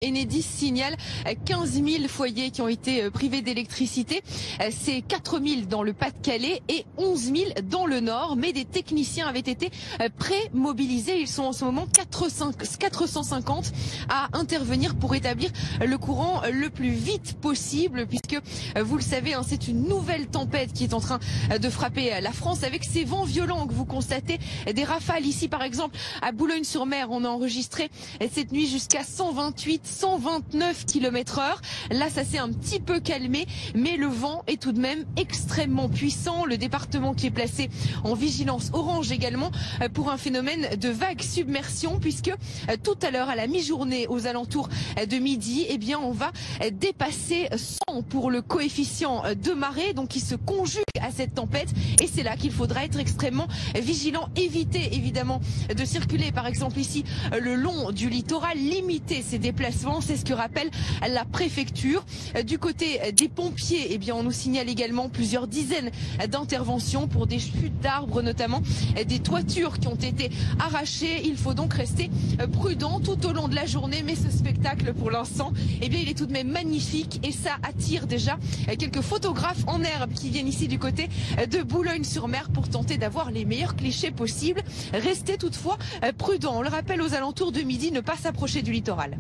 Enedis signale 15 000 foyers qui ont été privés d'électricité. C'est 4 000 dans le Pas-de-Calais et 11 000 dans le Nord. Mais des techniciens avaient été pré-mobilisés. Ils sont en ce moment 450 à intervenir pour établir le courant le plus vite possible. Puisque, vous le savez, c'est une nouvelle tempête qui est en train de frapper la France avec ces vents violents que vous constatez. Des rafales ici, par exemple, à Boulogne-sur-Mer, on a enregistré cette nuit jusqu'à 129 km/h. Là, ça s'est un petit peu calmé, mais le vent est tout de même extrêmement puissant. Le département qui est placé en vigilance orange également pour un phénomène de vague submersion, puisque tout à l'heure, à la mi-journée, aux alentours de midi, eh bien, on va dépasser 100 pour le coefficient de marée, donc qui se conjugue à cette tempête. Et c'est là qu'il faudra être extrêmement vigilant, éviter évidemment de circuler, par exemple ici, le long du littoral, limiter ses déplacements, c'est ce que rappelle la préfecture. Du côté des pompiers, eh bien, on nous signale également plusieurs dizaines d'interventions pour des chutes d'arbres, notamment des toitures qui ont été arrachées. Il faut donc rester prudent tout au long de la journée, mais ce spectacle, pour l'instant, eh bien, il est tout de même magnifique et ça attire déjà quelques photographes en herbe qui viennent ici du côté de Boulogne-sur-Mer pour tenter d'avoir les meilleurs clichés possibles. Restez toutefois prudent. On le rappelle, aux alentours de midi, ne pas s'approcher du littoral.